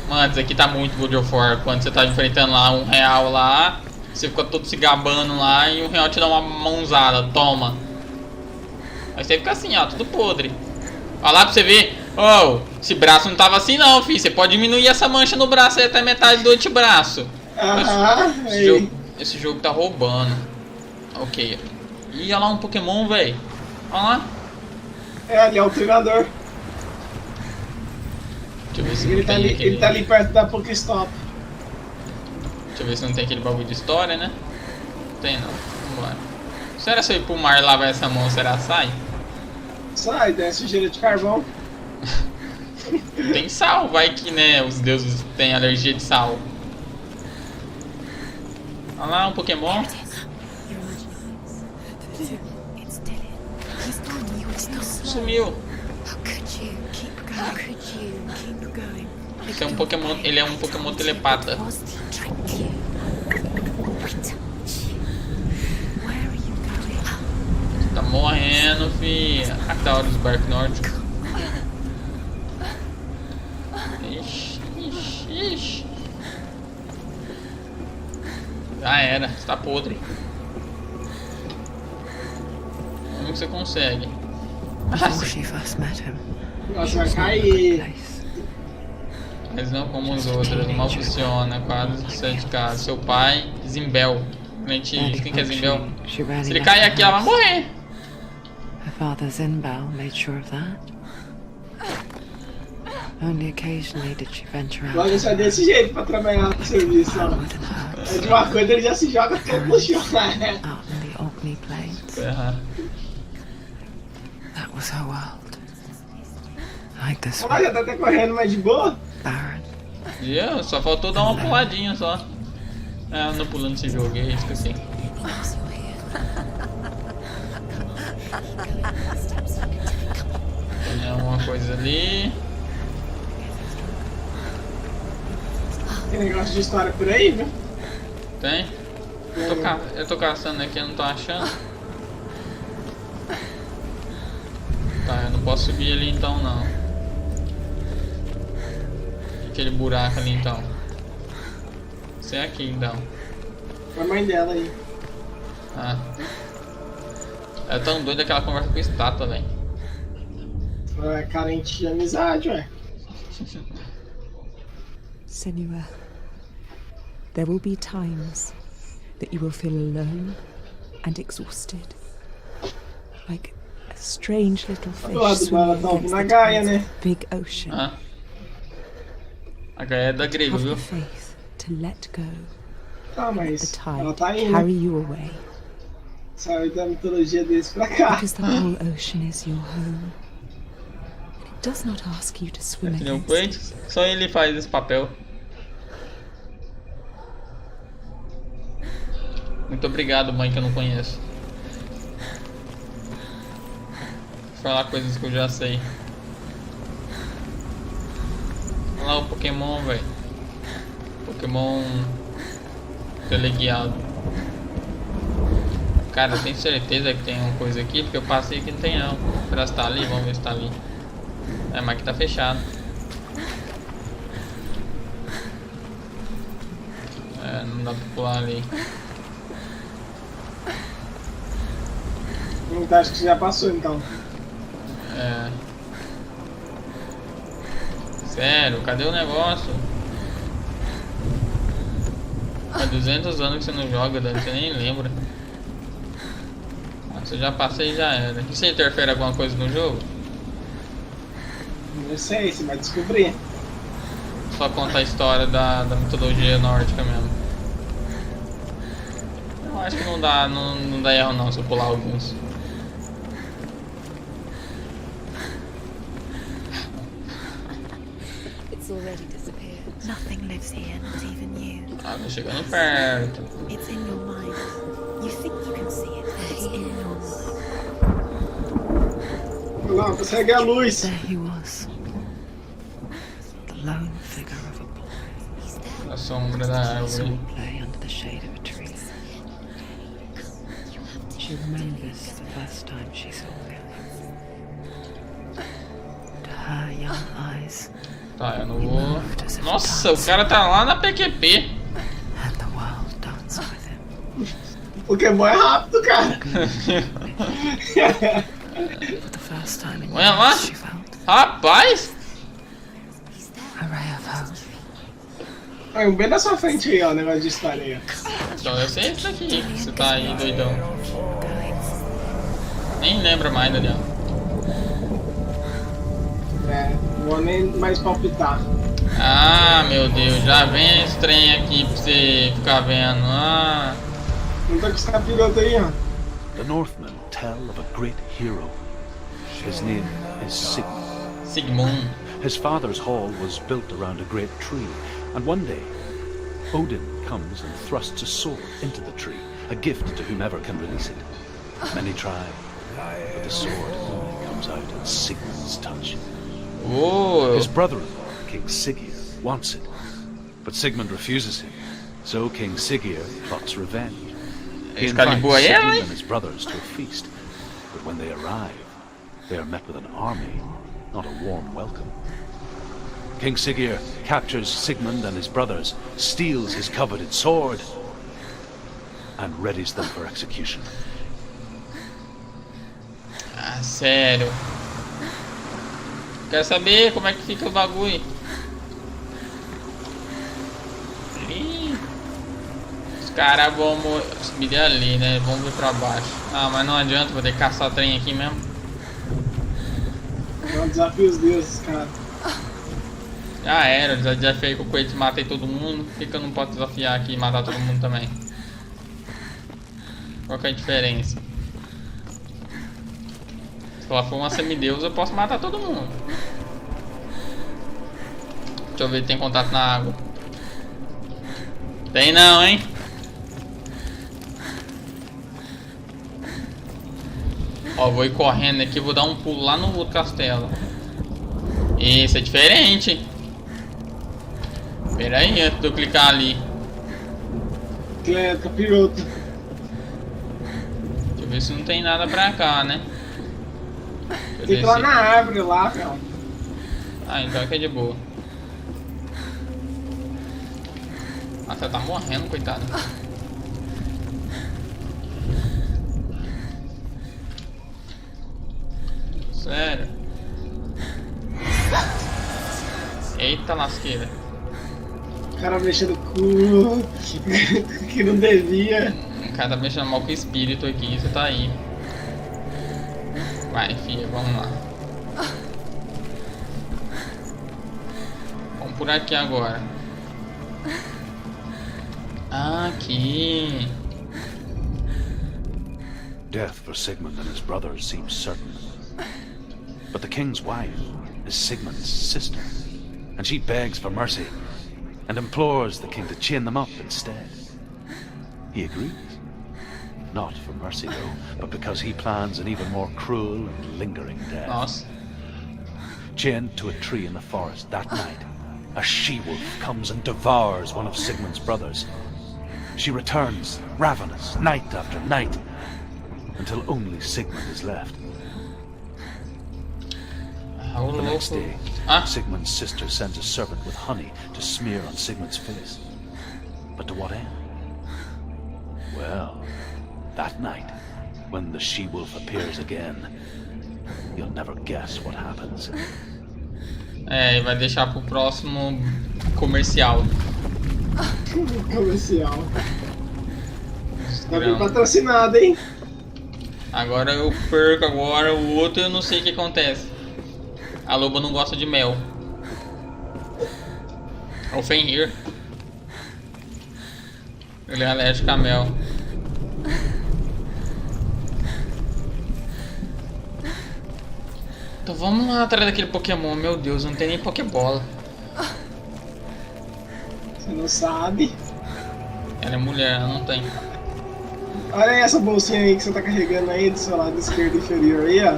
Mano, isso aqui tá muito God of War. Quando você tá enfrentando lá R$1 lá, você fica todo se gabando lá e o R$1 te dá uma mãozada, toma. Aí você fica assim, ó, tudo podre. Olha lá pra você ver. Oh, esse braço não tava assim não, filho. Você pode diminuir essa mancha no braço aí até metade do antebraço. Esse jogo tá roubando. Ok. Ih, olha lá um Pokémon, velho. Olha lá. É, ali é o treinador. Deixa eu ver se Ele tá ali, ele tá ali perto da Pokéstop. Deixa eu ver se não tem aquele bagulho de história, né? Tem não. Vambora. Será se eu ir pro mar e lavar essa mão, será que sai? Sai, desce sujeira de carvão. Tem sal, vai que, né, os deuses têm alergia de sal. Olha lá, um Pokémon. Sumiu. Esse é um Pokémon, ele é um Pokémon telepata. Tá morrendo, filha. Aqui tá Aorus Bark Norte. Ixi, ixi, ixi. Já era, você tá podre. Como que você consegue? Nossa, vai cair. Mas não como os outros, mal funciona, quase sai de casa. Seu pai, Zimbel. Quem que é Zimbel? Se ele cair aqui, ela vai morrer. Her father Zinbel made sure of that. Only occasionally did she venture out. Olha só desse jeito pra trabalhar no serviço, ó. É de uma coisa ele já se joga todo no chão. Out in the Orkney Plains. That was her world. Like this Olha, já tá até correndo mais de boa. barren. E só faltou dar uma puladinha só. É, eu ando pulando esse jogo aí, esqueci. Tem alguma coisa ali. Tem negócio de história por aí, viu? Tem? Eu tô caçando aqui, eu não tô achando. Tá, eu não posso subir ali então não. Aquele buraco ali então. Isso é aqui então. A mãe dela aí. Ah. É tão doido aquela conversa com estátua, velho. É carente de amizade, ué. Senua, there will be times that you will feel alone and exhausted, like a strange little fish swimming against the tides of a big ocean. Ah. A Gaia é da grega, Have viu? the faith to let go, Tá, let the mas ela tide tá indo. carry you away, Saiu da mitologia desse pra cá. because the whole ocean is your home. It does not ask you to swim Aqui no against peito, it. só ele faz esse papel. Muito obrigado, mãe, que eu não conheço. Vou falar coisas que eu já sei. Olha lá o Pokémon, velho. Pokémon teleguiado. Cara, eu tenho certeza que tem uma coisa aqui, porque eu passei aqui não tem não. Será que tá ali? Vamos ver se tá ali. É, mas aqui tá fechado. É, não dá pra pular ali. Acho que já passou então. É. Sério, cadê o negócio? Há 200 anos que você não joga, Dani, você nem lembra. Ah, se eu já passei, já era. E você interfere alguma coisa no jogo? Não sei, você vai descobrir. Só conta a história da mitologia nórdica mesmo. Eu acho que não dá erro não se eu pular alguns. It's already disappeared. Nothing lives here, not even you. Ah, tô chegando perto. It's in your mind. You think you can see it, but it's in your mind. Não, consegue a luz. There he was. The lone figure of a boy. A sombra da Saw árvore. play under the shade of a tree. She remembers the first time she saw him. To her young eyes, Tá, eu não vou... Nossa, o cara tá lá na PQP. And the world danced with him. O Pokémon é rápido, cara. For the first time in Olha lá. years, she felt Rapaz! a ray of hope. Aí, bem na sua frente aí, ó, o negócio de história aí, ó. Então eu sei isso aqui, que você tá aí doidão. Nem lembra mais, Daniel. É, não vou nem mais palpitar. Ah, meu Deus, já vem esse trem aqui pra você ficar vendo. Ah, Não tá com esse capiroto aí, ó. The Northmen tell of a great hero. His name is Sigmund. Sigmund. His father's hall was built around a great tree, and one day, Odin comes and thrusts a sword into the tree, a gift to whomever can release it. Many try, but the sword only comes out at Sigmund's touch. Oh, His brother-in-law, King Siggeir, wants it, but Sigmund refuses him, so King Siggeir plots revenge. He invites Excalibur aí, Sigmund hein? and his brothers to a feast, but when they arrive, they are met with an army, not a warm welcome. King Siggeir captures Sigmund and his brothers, steals his coveted sword, and readies them for execution. ah, sério. Quer saber como é que fica o bagulho? Ih, os caras vão subir ali, né? Vamos vir pra baixo. Ah, mas não adianta, vou ter que caçar trem aqui mesmo. É um desafio os deuses, cara. Já era, eu já desafiei com o coelho e matei todo mundo. Por que eu não posso desafiar aqui e matar todo mundo também? Qual que é a diferença? Se ela for uma semideus, eu posso matar todo mundo. Deixa eu ver se tem contato na água. Tem não, hein? Ó, vou ir correndo aqui, vou dar um pulo lá no outro castelo. Isso é diferente. Pera aí, antes de eu clicar ali. É, capiroto. Deixa eu ver se não tem nada pra cá, né? Deixa eu Tem que ir lá descer. na árvore lá, cara. Ah, então aqui é de boa. Ah, você tá morrendo, coitado. Sério. Eita lasqueira. O cara mexendo com o que não devia. O cara tá mexendo mal com o espírito aqui, você tá aí. Vai, filha, vamos lá. Vamos por aqui agora. Aqui. Death for Sigmund and his brothers seems certain. But the king's wife is Sigmund's sister, and she begs for mercy and implores the king to chain them up instead. He agrees. Not for mercy though, but because he plans an even more cruel and lingering death. Nossa. Chained to a tree in the forest that night, a she-wolf comes and devours one of Sigmund's brothers. She returns, ravenous, night after night, until only Sigmund is left. The next day, Ah, Sigmund's sister sends a servant with honey to smear on Sigmund's face. But to what end? Well, that night, when the she-wolf appears again, you'll never guess what happens. é, e vai deixar pro próximo comercial. Comercial. Tá bem patrocinado, hein? Agora eu perco agora, o outro eu não sei o que acontece. A loba não gosta de mel. É o Fenrir. Ele é alérgico a mel. Então vamos lá atrás daquele Pokémon. Meu Deus, não tem nem Pokébola. Você não sabe. Ela é mulher, ela não tem. Olha aí essa bolsinha aí que você tá carregando aí do seu lado esquerdo inferior aí, ó.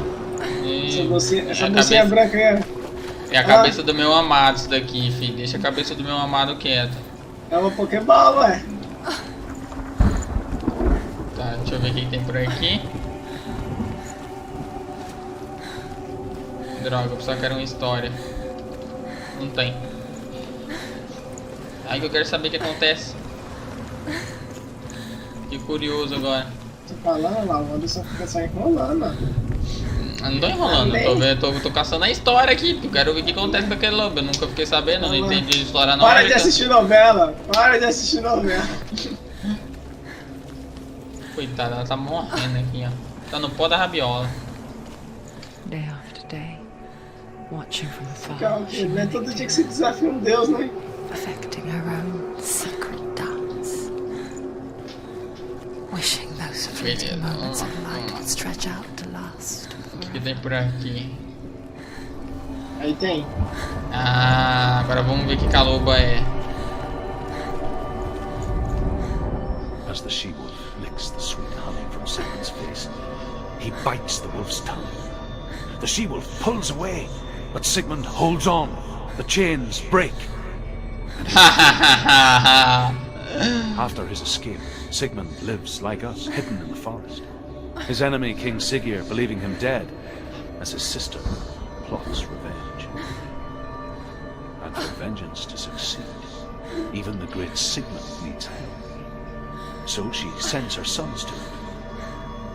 Essa bolsinha cabeça, branca aí, ó. é a cabeça do meu amado isso daqui, filho. Deixa a cabeça do meu amado quieta. É uma Pokébola, ué. Tá, deixa eu ver o que tem por aqui. Droga, eu só quero uma história. Não tem. Aí que eu quero saber o que acontece. Fiquei curioso agora. Tô falando lá, o Anderson fica só enrolando, mano. Eu não tô enrolando, tô caçando a história aqui. Eu quero ver o que acontece com aquele lobo. Eu nunca fiquei sabendo, não entendi a história não. Para de assistir novela! Para de assistir novela! Coitada, ela tá morrendo aqui, ó. Tá no pó da rabiola. Day after day, watching from afar, Calma, she não é todo dia que se desafia um deus, né? perfecting her own secret dance, wishing those fleeting moments of light would stretch out to last. O que tem por aqui? Aí tem. Ah, agora vamos ver que a loba é. As the she-wolf licks the sweet honey from Sigmund's face, he bites the wolf's tongue. The she-wolf pulls away, but Sigmund holds on. The chains break. After his escape, Sigmund lives like us, hidden in the forest. His enemy, King Siggeir, believing him dead, as his sister plots revenge. And for vengeance to succeed, even the great Sigmund needs help. So she sends her sons to him.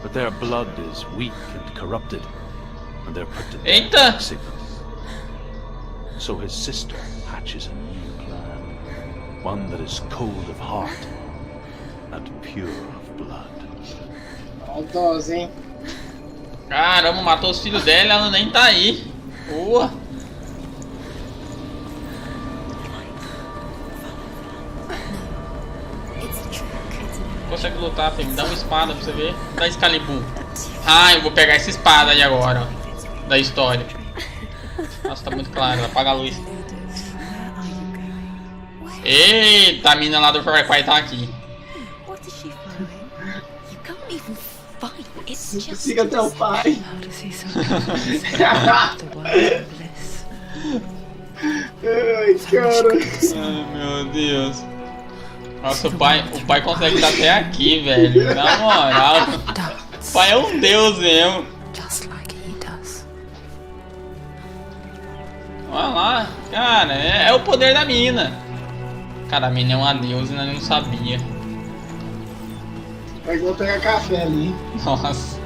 But their blood is weak and corrupted, and they're put to death by Sigmund. So his sister hatches a new plan, one that is cold of heart and pure of blood. Maldosa, hein? Caramba, matou os filhos dela, ela nem tá aí. Boa. Consegue lutar, filho? Me dá uma espada pra você ver. Dá Excalibur. Ah, eu vou pegar essa espada aí agora, ó. Da história. Nossa, tá muito claro. Apaga a luz. Eita, a mina lá do Far Cry tá aqui. Siga até o pai. Ai, cara. Ai, meu Deus. Nossa, o pai consegue estar até aqui, velho. Na moral. O pai é um deus mesmo. Olha lá. Cara, é o poder da mina. Cara, a mina é uma deusa e nós não sabia. Mas vou pegar café ali. Nossa.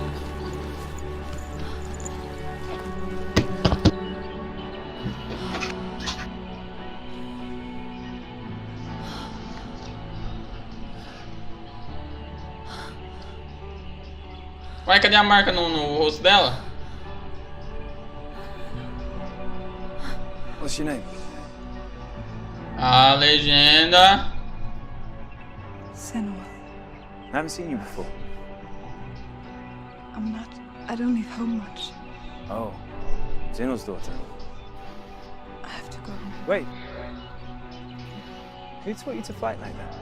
Vai, cadê a marca no rosto dela? What's your name? A legenda. Senua. I haven't seen you before. I'm not. I don't leave home much. Oh, Zeno's daughter. I have to go. Wait. Who taught you to fight like that?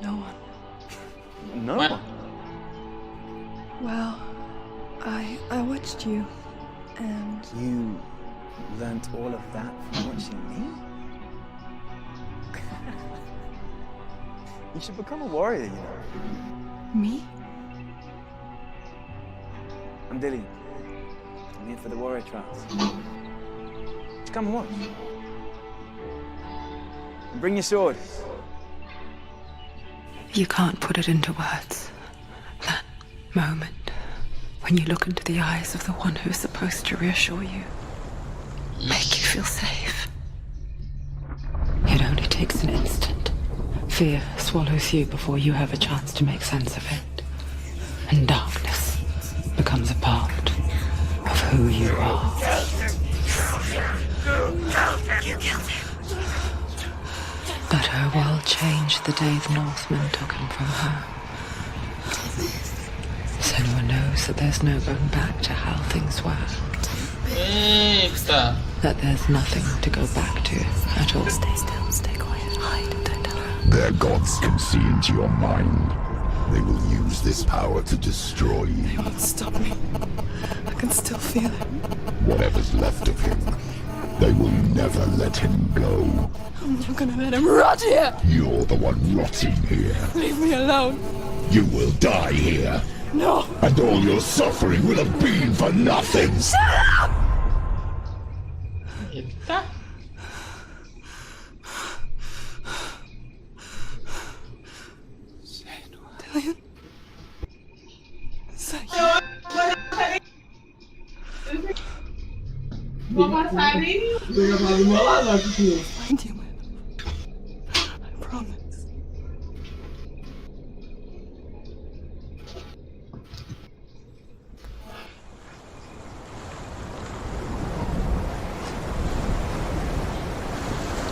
No one. No What? one. Well, I watched you, and You learnt all of that from watching me? You should become a warrior, you know. me. I'm Dillian. I'm here for the warrior trials. Just come and watch. And bring your sword. You can't put it into words. That moment when you look into the eyes of the one who is supposed to reassure you, make you feel safe. It only takes an instant. Fear swallows you before you have a chance to make sense of it. And darkness becomes a part of who you are. But her world changed the day the Northmen took him from her. Senua knows that there's no going back to how things were. Eita. That there's nothing to go back to at all. Stay still, stay quiet, hide, don't tell her. Their gods can see into your mind. They will use this power to destroy you. They won't stop me. I can still feel it. Whatever's left of him, they will never let him go. I'm not gonna let him rot here. You're the one rotting here. Leave me alone. You will die here. No. And all your suffering will have been for nothing. Eita. Vou passar nem. Chega pra do meu lado, aqui. I promise.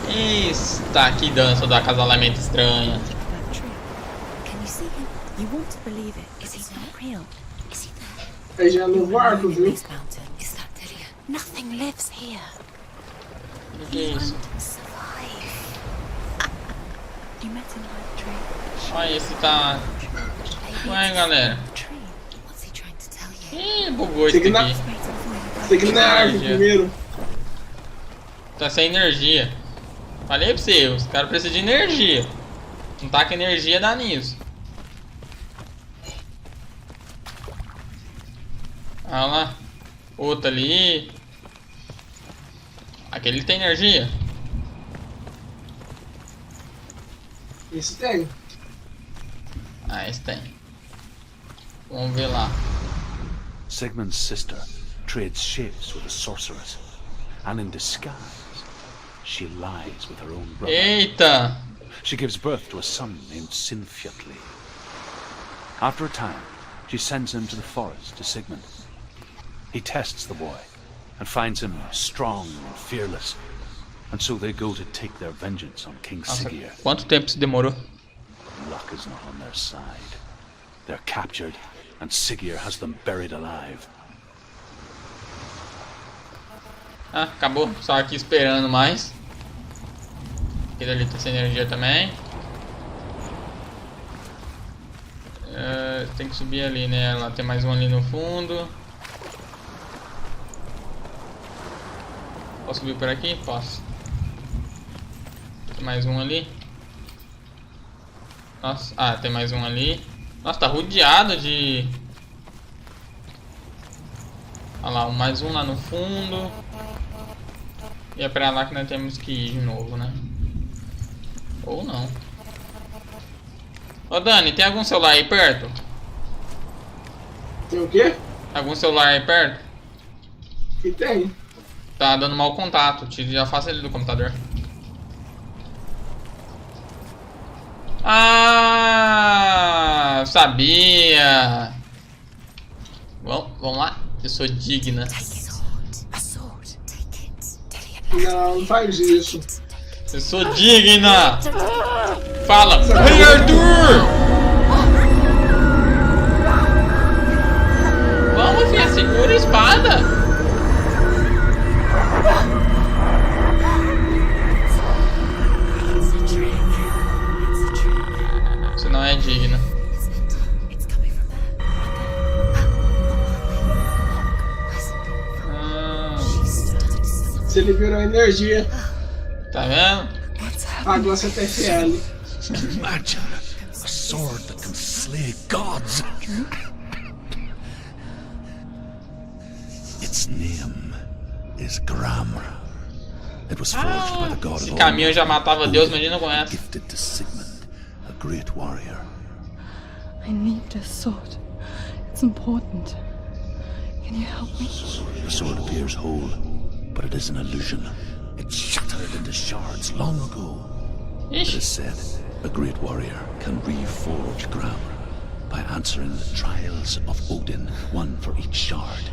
Está que dança do acasalamento estranho. That tree. Can you see him? You want to believe it. Is he not real? Is he there? Aí já no barco, In viu? these mountains. Is that Lydia? Nothing lives here. O que é isso? Won't survive. You met him by the tree. Olha, esse tá. Ué, galera. Tree. What's he trying to tell you? Ih, bugou isso Tem que aqui. Waiting for you. Tem que ir na árvore primeiro. Tá sem energia. Falei pra você, os caras precisam de energia. Não tá com energia, dá nisso. Olha lá. Outro ali. Aquele tem energia. Esse tem. Ah, esse tem. Vamos ver lá. Sigmund's sister trades shapes with a sorceress, and in disguise, she lies with her own brother. Eita! She gives birth to a son named Sinfjotli. After a time, she sends him to the forest to Sigmund. He tests the boy and finds him strong and fearless, and so they go to take their vengeance on King Nossa, Siggeir. quanto tempo isso demorou? Luck is not on their side. They're captured, and Siggeir has them buried alive. Ah, acabou. Só aqui esperando mais. Aquele ali tá sem energia também. Tem que subir ali, né? Lá tem mais um ali no fundo. Posso subir por aqui? Posso. Tem mais um ali. Nossa, ah, tem mais um ali. Nossa, tá rodeado de... Olha lá, mais um lá no fundo. E é pra lá que nós temos que ir de novo, né? Ou não. Ô Dani, tem algum celular aí perto? Tem o quê? Algum celular aí perto? Que tem. Tá dando mau contato, já faça ele do computador. Ah, sabia. Vamos lá. Eu sou digna. Não, não faz isso. Eu sou digna. Fala, Rei Arthur. Vamos, filha, segura a espada. Você não é digna. Você liberou a energia. Tá vendo? Agora você tem FL. Imagine a sword that can slay gods. Its name is Gramr. It was forged by the god Esse of caminho já matava Deus, Odin, mas ele não conhece. gifted to Sigmund, a great warrior. I need this sword. It's important. Can you help me? The sword appears whole, but it is an illusion. It shattered into shards long ago. It is said a great warrior can reforge Gramr by answering the trials of Odin, one for each shard.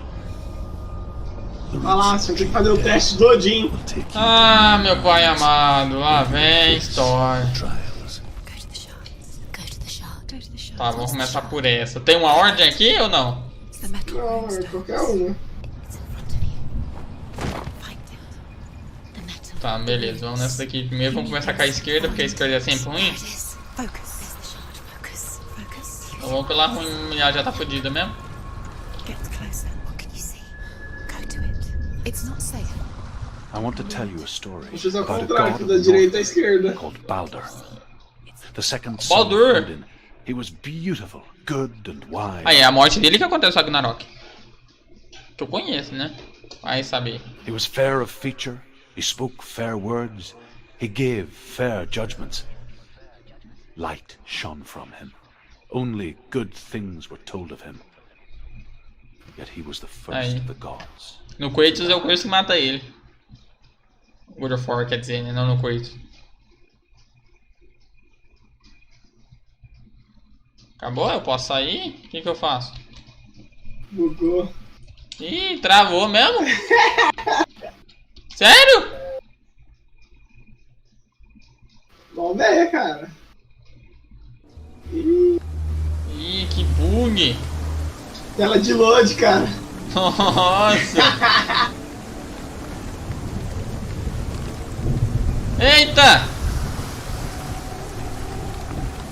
The Olha lá, roots você of tem que fazer o death teste do Odin. will take you Ah, meu pai amado, lá vem história. to trials. Go to the shards. Go to the shard. Go to the shard. Tá, vamos começar por essa. Tem uma ordem aqui ou não? The metal Não, runes é down. qualquer uma. It's in front of you. Find it. The metal. Tá, beleza. Vamos nessa daqui primeiro. Vamos começar com a esquerda, porque a esquerda é sempre ruim. There it is. Focus. There's the shard. Focus. Focus. Então vamos pela ruim, já tá fodida mesmo. Get closer. What can you see? Go to it. It's not safe. I want to tell you a story Vou fazer ao about a contrário, god of da the direita à north esquerda. called Baldur. The second son of Baldur. Odin. He was beautiful, good and wise. Aí, é a morte dele que acontece no Ragnarok. Que eu conheço, né? Vai saber. He was fair of feature, he spoke fair words, he gave fair judgments. Light shone from him, Only good things were told of him. Yet he was the first of the gods. No Kratos é o Kratos que mata ele. God of War, quer dizer, né? Não no Kratos. Acabou? Eu posso sair? O que eu faço? Bugou. Ih, travou mesmo? Sério? Bom ver, cara. Ih, que bug. Tela de load, cara. Nossa. Eita.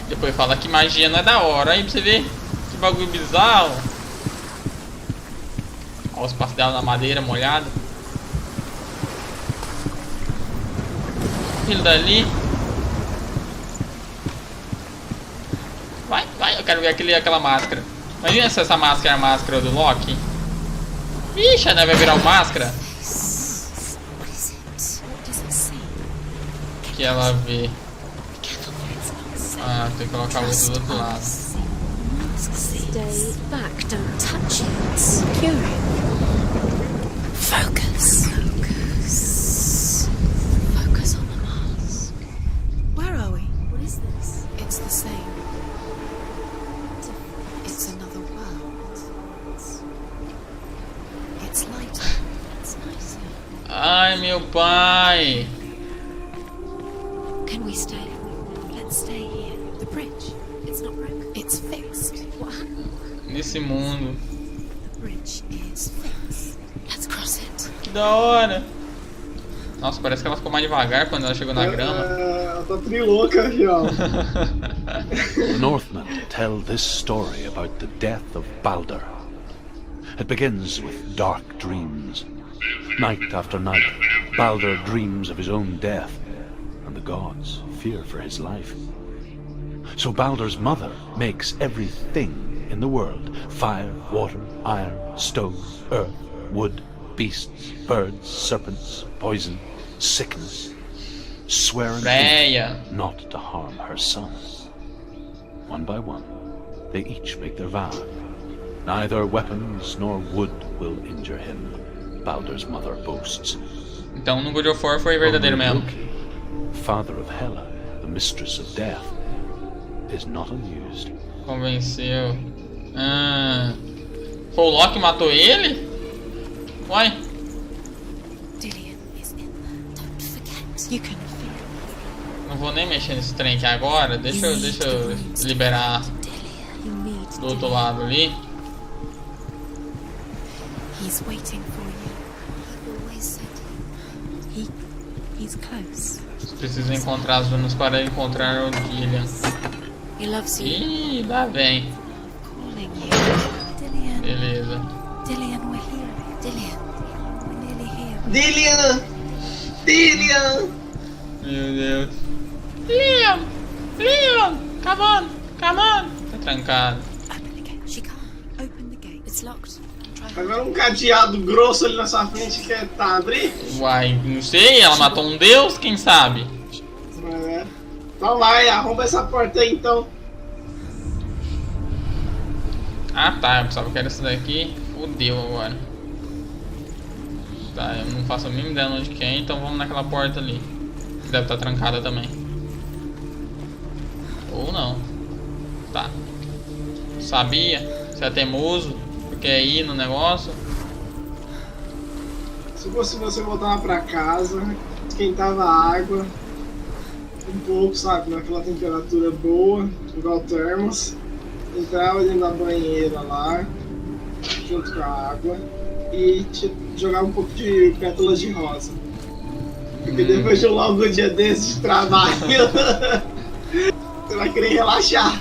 Depois fala que magia não é da hora. Aí pra você ver que bagulho bizarro. Olha os passos dela na madeira molhada. Filho dali. Vai, eu quero ver aquela máscara. Imagina se essa máscara é a máscara do Loki. Ixi, né? Vai virar uma máscara. Que ela vê. Ah, tem que colocar o outro do outro lado. Stay back, don't touch it. Secure it. Focus. Focus on the mask. Where are we? What is this? It's the same. It's another world. It's lighter. It's nicer. Ai, meu pai. Can we stay? Let's stay here. The bridge. It's not broken. It's fixed. What happened? Nesse mundo. The bridge is fixed. Let's cross it. Que da hora. Nossa, parece que ela ficou mais devagar quando ela chegou na grama. Ela tá trilouca aqui, ó. The Northmen tell this story about the death of Baldur. It begins with dark dreams. Night after night, Baldur dreams of his own death, and the gods fear for his life. So Baldur's mother makes everything in the world: fire, water, iron, stone, earth, wood, beasts, birds, serpents, poison, sickness, swearing not to harm her sons. One by one, they each make their vow. Neither weapons nor wood will injure him, Baldur's mother boasts. Então no God of War foi verdadeiro mesmo. Loki, father of Hela, the mistress of death, is not amused. Convenceu. Foi o Loki que matou ele? Uai. Dillian is in there. Don't forget. You can feel. Não vou nem mexer nesse trem aqui agora. Deixa eu liberar do outro lado ali. He's waiting for you. I've always said he's close. Preciso encontrar as runas para encontrar o Dillian. He loves you. Ih, lá vem. Calling you. Dillian. Beleza. Dillian, we're here. Dillian, we're nearly here. Dillian! Dillian! Meu Deus. Dillian! Come on! Tá trancado. Open the gate. She can't. Open the gate. It's locked. Try. Agora um cadeado grosso ali na sua frente que é tá abrir? Uai, não sei, ela matou um deus, quem sabe? É. Então vai, arromba essa porta aí então. Ah tá, eu pensava que era essa daqui. Fudeu agora. Tá, eu não faço a mínima ideia onde que é, então vamos naquela porta ali. Deve estar trancada também. Ou não. Tá. Sabia? Você é teimoso? Quer ir no negócio? Se fosse você voltar pra casa, esquentava a água um pouco, sabe, naquela temperatura boa, igual termos, entrava dentro da banheira lá, junto com a água, e jogava um pouco de pétalas de rosa. Porque depois de um longo dia desses de trabalho, você vai querer relaxar.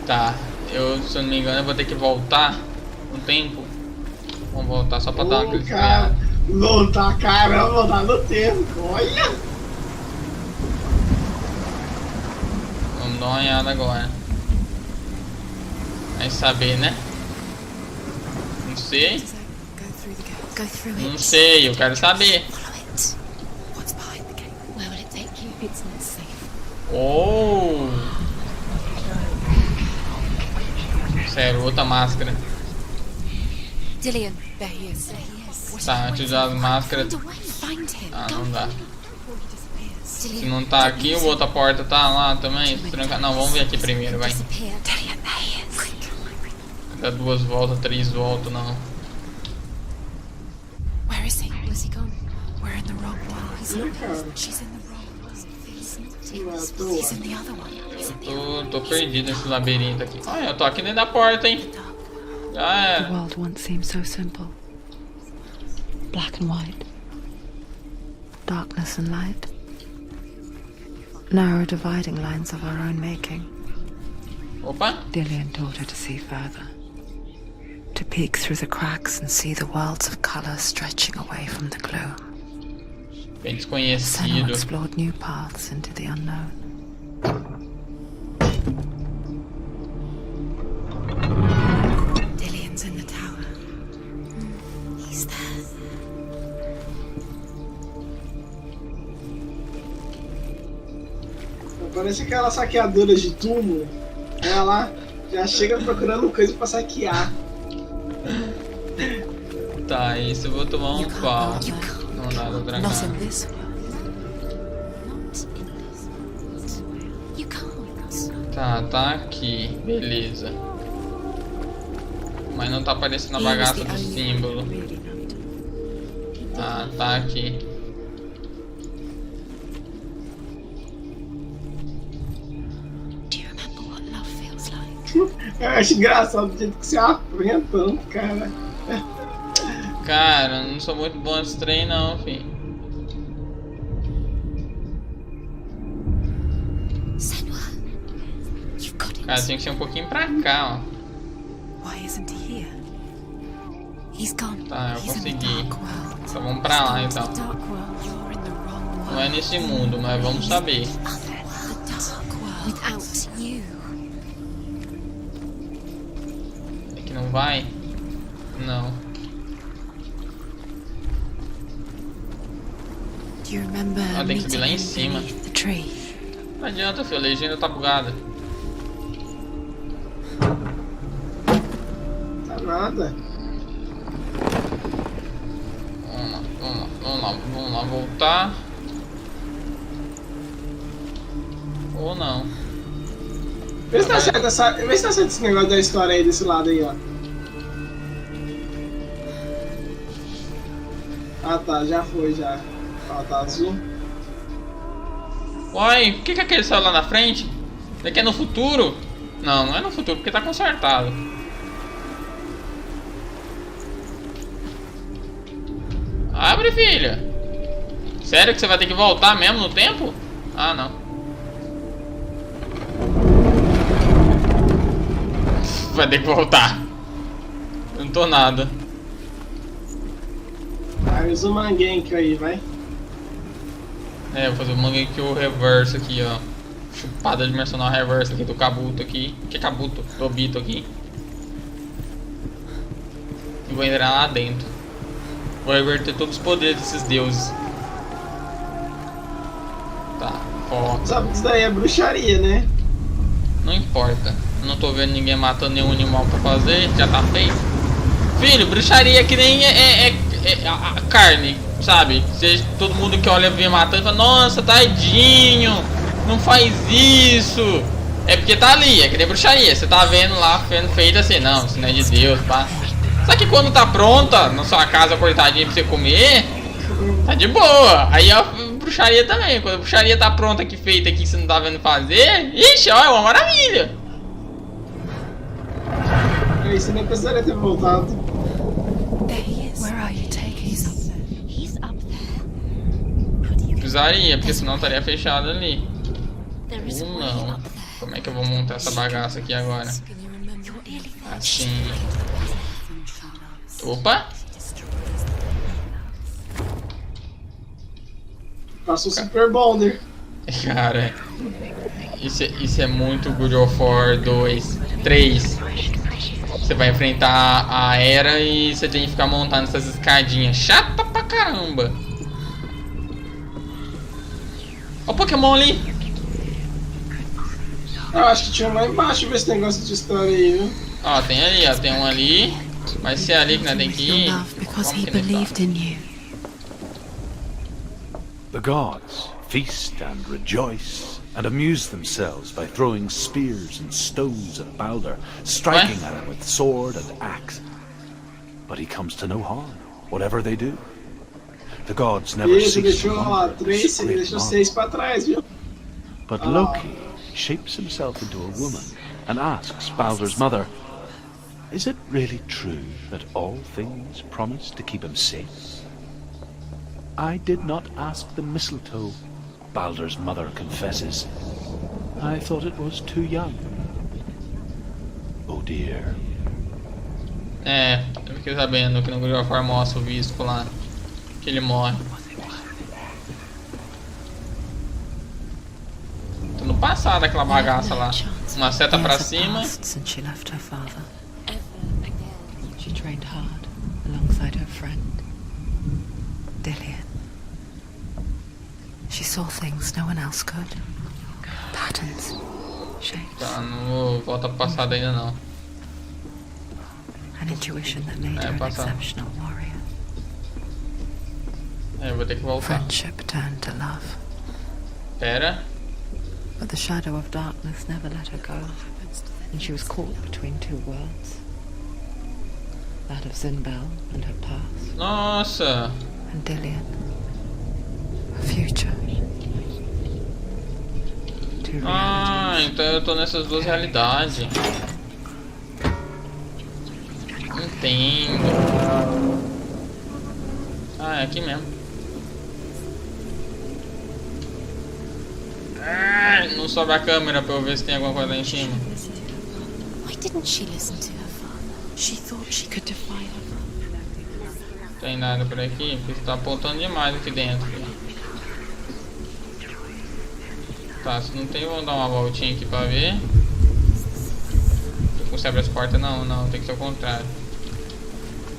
Tá, se eu não me engano, eu vou ter que voltar no tempo. Vamos voltar só pra dar uma cara, voltar, caramba, voltar no tempo, olha! Vamos dar uma olhada agora. Vai saber, né? Não sei. Não sei, eu quero saber. Oh! Sério, outra máscara. Dillian, there he is. There he is. Tá, antes das máscaras. Find him. Ah, não dá. Se Dillian, não tá aqui, a outra porta tá lá também. Não, vamos ver aqui primeiro, vai. disappeared. Dillian, there he is. Dá 2 voltas, 3 voltas, não. Where is he? Where's he gone? We're in the wrong world. He's not cara. She's in the wrong world. He's Não é à He's toa. in the other one. He's in the Tô perdido nesse labirinto aqui. Ah, eu tô aqui dentro da porta, hein. Já The é. world once seemed so simple. Black and white. Darkness and light. Narrow dividing lines of our own making. Opa. Dillian taught her to see further. To peek through the cracks and see the worlds of color stretching away from the gloom. Bem Senua desconhecido. explored new paths into the unknown. Dillian's in the tower. He's there. Parece aquelas saqueadoras de túmulo. Ela já chega procurando coisa pra saquear. Tá, isso eu vou tomar um pau. You can't. Não dá pra Not trancar. in this world. Not in this world. You can't. Tá aqui. Beleza. Mas não tá aparecendo a bagaça do símbolo. Ah, tá aqui. Do you remember what love feels like? Eu acho engraçado do jeito que você apanha tanto, cara. Cara, eu não sou muito bom nesse trem não, filho. Senua, you've got it. Cara, tem que ser um pouquinho pra cá, ó. Why isn't he here? He's gone. Tá, eu He's in the consegui. dark world. Então vamos pra lá, He's então. in the dark world. You're in the wrong world. Não é nesse mundo, mas vamos saber. The dark world. Without you. É que não vai? Não. Do you remember Ah, tem que subir lá em meeting him cima. beneath the tree? Não adianta, filho. A legenda tá bugada. Tá nada. Vamos lá, voltar. Ou não. Vê se tá certo esse negócio da história aí desse lado aí, ó. Ah tá, já foi já. Ó, tá azul. Uai, por que aquele saiu lá na frente? Daqui é no futuro? Não, não é no futuro, porque tá consertado. Abre, filha. Sério que você vai ter que voltar mesmo no tempo? Ah, não. Vai ter que voltar. Eu não tô nada. Aí usa o manguenque aí, vai. É, vou fazer o mangue aqui, o reverso aqui, ó. Chupada dimensional reverso aqui do Kabuto aqui. Que Kabuto? Do Obito aqui. E vou entrar lá dentro. Vou reverter todos os poderes desses deuses. Tá, foca. Sabe que isso daí é bruxaria, né? Não importa. Eu não tô vendo ninguém matando nenhum animal pra fazer. Já tá feito. Filho, bruxaria que nem a carne, sabe? Todo mundo que olha vê matando fala, nossa, tadinho, não faz isso. É porque tá ali, é que nem bruxaria. Você tá vendo lá, feito assim, não, isso não é de Deus, pá. Só que quando tá pronta, na sua casa cortadinha pra você comer, tá de boa. Aí a bruxaria também. Quando a bruxaria tá pronta aqui, feita aqui, você não tá vendo fazer, ixi, ó, é uma maravilha. Aí você nem precisaria ter voltado. There he is. Where are you taking? He's up there. He's up there. How do you Precisaria, porque senão estaria fechado ali. There is a Ou way não. up there. Como é que eu vou montar essa bagaça aqui agora? Can you remember? You're nearly there. Assim. Opa! Passa um Super Bonder. Cara, isso é muito God of War 2, 3. Você vai enfrentar a Era e você tem que ficar montando essas escadinhas. Chata pra caramba. Ó o Pokémon ali. Eu acho que tinha lá embaixo ver esse negócio de história aí, viu? Ó, tem ali, ó. Tem um ali. Vai ser ali que nós tem que ir. Because Vamos he que nem believed in you. The gods feast and rejoice and amuse themselves by throwing spears and stones at Baldur, striking at him with sword and axe. But he comes to no harm, whatever they do. The gods never Isso, cease to deixou, ó, wonder, 3, great deixou marvel. 6 pra trás, viu? But Loki shapes himself into a woman and asks Baldur's mother, "Is it really true that all things promise to keep him safe?" "I did not ask the mistletoe," Baldur's mother confesses. "I thought it was too young." Oh dear. É, eu fiquei sabendo que no God of War mostra o Visco lá. Que ele morre. Tô no passado aquela bagaça lá. Uma seta pra cima. Since she left her father. She trained hard alongside her friend, Dillian. She saw things no one else could. Patterns, shapes, Tá, não vou voltar pro passado ainda não. an intuition that made her an passar. exceptional warrior. É, eu vou ter que voltar. Friendship turned to love, Pera. but the shadow of darkness never let her go, and she was caught between two worlds. That of Zinbel and her past, Nossa. and Dillian, her future. Two Ah, realities. então eu tô nessas duas realidades. Entendo. Ah, é aqui mesmo. Ah, não sobe a câmera pra eu ver se tem alguma coisa lá em cima. Why didn't she listen to her father? She thought she could defy her father. Não tem nada por aqui, porque você tá apontando demais aqui dentro. Tá, se não tem, vamos dar uma voltinha aqui pra ver. Você abre as portas? Não, tem que ser o contrário.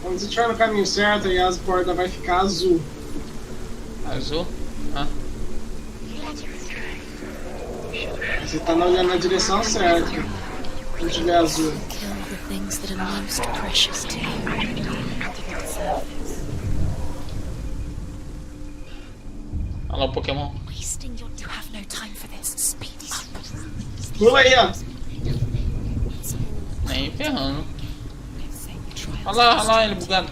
Quando você estiver no caminho certo, aí as portas vai ficar azul. Azul? Ah, Você tá olhando na direção certa. Quando tiver azul. Kill the things that are most precious to you. olha lá o Pokémon. Wasting your you have no time for this. Speed up. Pula aí, ó. Nem ferrando. They've set you trials. Olha lá ele bugado.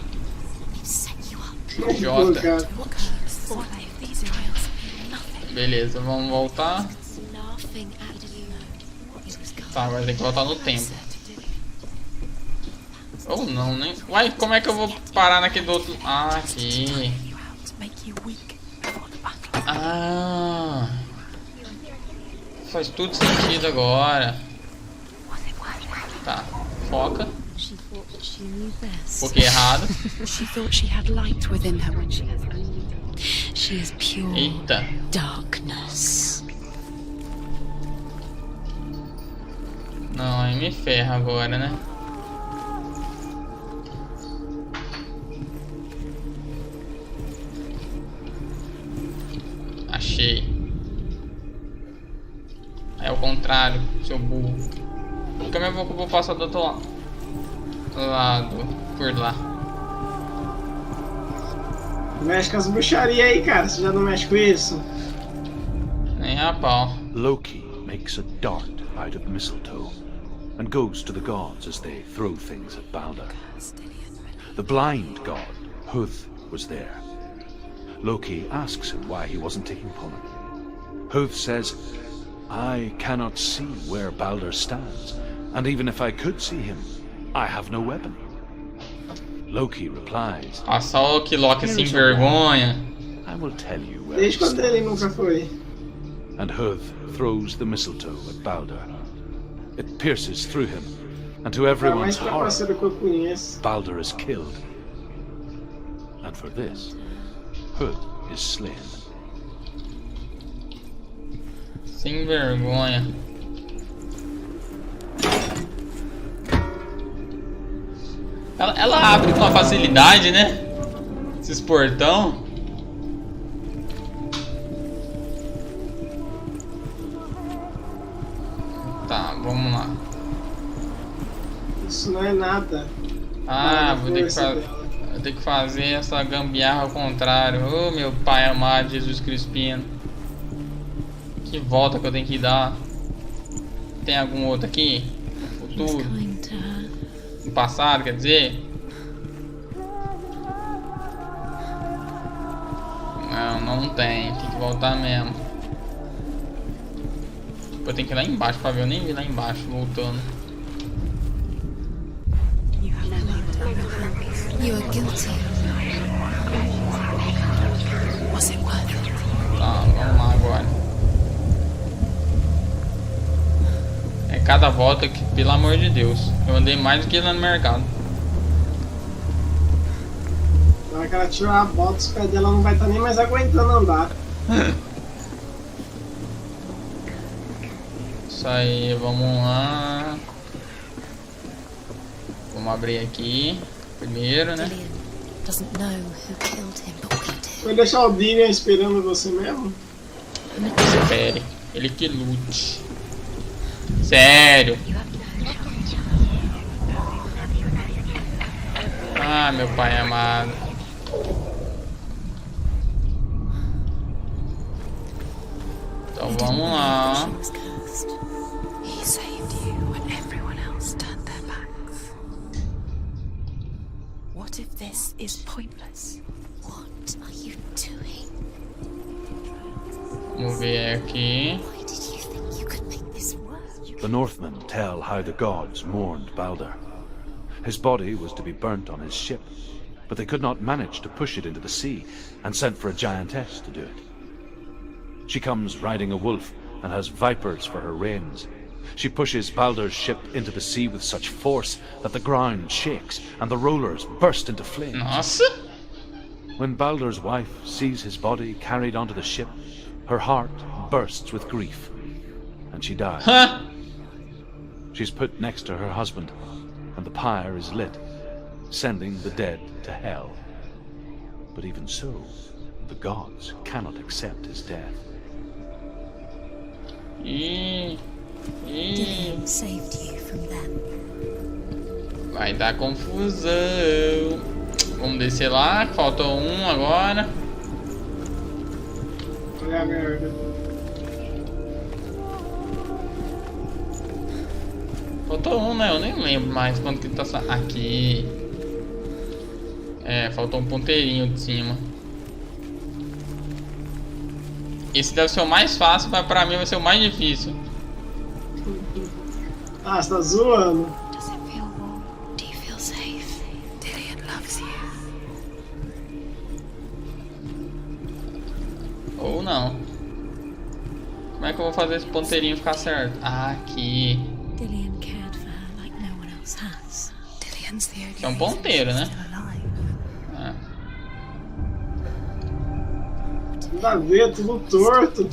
They've set you up. Idiota. Cara. What curse or life these trials mean nothing. Beleza, vamos voltar. Laughing at you. It was Tá, agora tem que voltar no tempo. Ou não, nem. Uai, como é que eu vou parar naquele do outro. Ah, aqui. you out to make you weak before the battle. Ah. Faz tudo sentido agora. Tá, foca. She thought that she knew best. Foquei errado. She thought she had light within her when she has She is pure Eita. darkness. Não, aí me ferra agora, né? Achei. É o contrário, seu burro. Nunca me vou passar do outro lado. Por lá. Mexe com as bruxarias aí, cara. Você já não mexe com isso? Nem a pau. Loki makes a dart out of mistletoe and goes to the gods as they throw things at Baldur. The blind god, Huth, was there. Loki asks him why he wasn't taking pollen. Huth says, "I cannot see where Baldur stands, and even if I could see him, I have no weapon." Loki replies, Ah, só que Loki sem vergonha. "I will tell you where Desde he quando ele stands." nunca foi. And Huth throws the mistletoe at Baldur. It pierces through him, and to É a everyone's mais horror, trapaceira que eu conheço. Baldur is killed. And for this, Huth is slain. Sem vergonha. Ela abre com uma facilidade, né? Esses portão. Tá, vamos lá. Isso não é nada. Ah, Nada vou ter, dela. vou ter que fazer essa gambiarra ao contrário. Ô, meu pai amado, Jesus Crispino. Que volta que eu tenho que dar. Tem algum outro aqui? No futuro? No passado, quer dizer? Não tem. Tem que voltar mesmo. Eu tenho que ir lá embaixo pra ver. Eu nem vi lá embaixo, voltando. You are guilty. Was it worth it? Tá, vamos lá agora. É cada volta que, pelo amor de Deus. Eu andei mais do que lá no mercado. Na hora que ela tirar a bota, os pés dela não vai estar nem mais aguentando andar. Isso aí, vamos lá. Vamos abrir aqui. Primeiro, né? Dillian doesn't know who killed him, but we do. Vai deixar o Dillian esperando você mesmo? Espere. Ele que lute. Sério. Ah, meu pai amado. Então vamos lá. He saved you when everyone else turned their backs. What if this is pointless? What are you doing? Vamos ver aqui. Why did you think you could make this work? The Northmen tell how the gods mourned Balder. His body was to be burnt on his ship, but they could not manage to push it into the sea, and sent for a giantess to do it. She comes riding a wolf and has vipers for her reins. She pushes Balder's ship into the sea with such force that the ground shakes and the rollers burst into flames. Nossa. When Balder's wife sees his body carried onto the ship, her heart bursts with grief, and she dies. Huh? She's put next to her husband, and the pyre is lit, sending the dead to hell. But even so, the gods cannot accept his death. Dillian saved you from them. Vai dar confusão. Vamos descer lá. Faltou um agora. Olha a merda. Faltou um, né? Eu nem lembro mais quanto que tá aqui. É, faltou um ponteirinho de cima. Esse deve ser o mais fácil, mas pra mim vai ser o mais difícil. Ah, você tá zoando? Does it feel warm? Do you feel safe? Dillian loves you. Ou não. Como é que eu vou fazer esse ponteirinho ficar certo? Ah, aqui. Dillian cared for her like no one else has. Dillian's the only É um ponteiro, né? still alive. Ah. Nada a ver, tudo torto.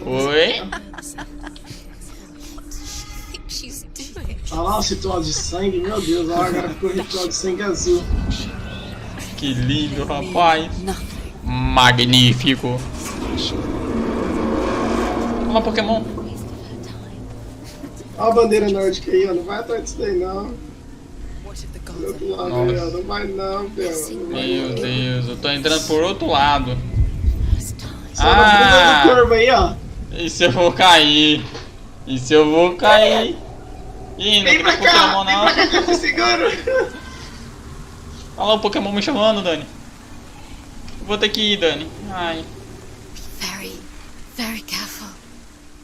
Oi? She's doing. Olha lá o ritual de sangue, meu Deus, olha agora ficou o ritual de sangue azul. Que lindo, rapaz. Nothing. Magnífico. Olha lá, Pokémon. Olha a bandeira nórdica aí, ó, não vai atrás disso daí não. What if the Do gods outro lado Nossa. aí, ó, não vai não, Bel. Não vai Meu não. Deus, eu tô entrando por outro lado. Só na bunda do corvo aí, ó. E se eu vou cair? E se eu vou cair? Ih, não Vem pra tem Pokémon cá, vem não. pra cá que eu te seguro. Olha lá o Pokémon me chamando, Dani. Eu vou ter que ir, Dani. Ai. very, very careful.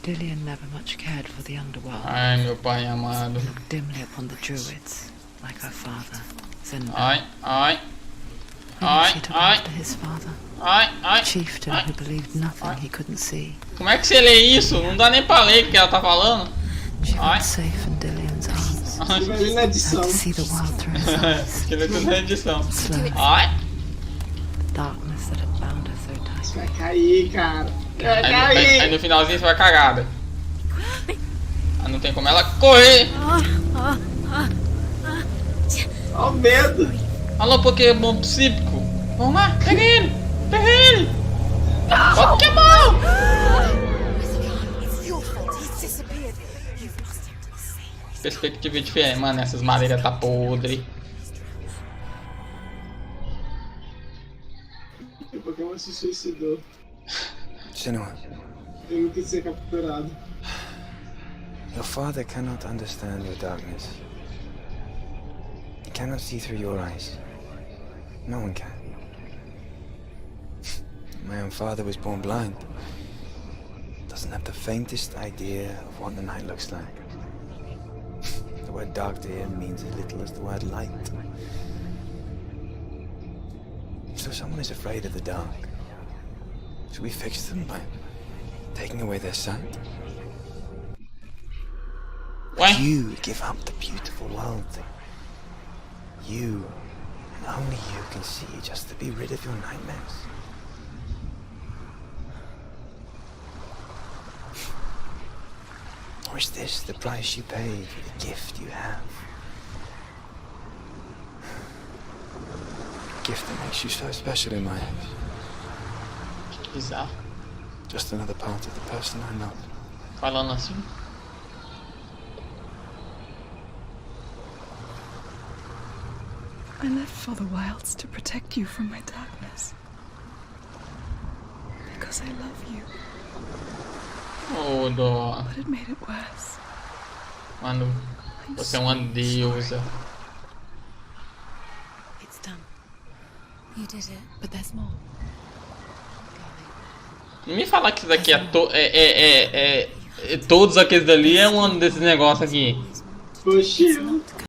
Dillian never much cared for the underworld. Ai, meu pai amado. Looked dimly upon the druids, like her father, Senua. Ai, ai. Maybe Ai, she took ai. after his father, Ai, ai. a chieftain ai. who believed nothing he couldn't see. Como é que você lê isso? Não dá nem pra ler o que ela tá falando. She Ai. felt safe in Dillian's arms. Você vai ver na edição. To see the world through his eyes. Esqueleto na edição. Slowly, Ai. the darkness that had bound her so tight. Você vai cair, cara. Vai Aí cair. no finalzinho você vai cagada. Ah, não tem como ela correr. Olha o medo. Alô, Pokémon psíquico. Vamos lá, pega ele. Pega ele. Pokémon. It's your fault. He's disappeared. You've lost him to the Perspectiva diferente. Mano, essas madeiras tá podre. O Pokémon se suicidou. Senua, Ele não quis ser capturado. your father cannot understand your darkness. He cannot see through your eyes. No one can. My own father was born blind. Doesn't have the faintest idea of what the night looks like. The word dark to him means as little as the word light. So someone is afraid of the dark. Should we fix them by taking away their sight? What? You give up the beautiful world. You, and only you, can see just to be rid of your nightmares. Or is this the price you pay for the gift you have? A gift that makes you so special in my eyes. Bizarro. Just another part of the person I love. Falando assim. I left for the wilds to protect you from my darkness. Because I love you. Oh, dó. But it made it worse. Mano, você é uma deusa. It's done. You did it, but there's more. Não me fala que isso daqui todos aqueles dali é um desses negócios aqui. Poxa,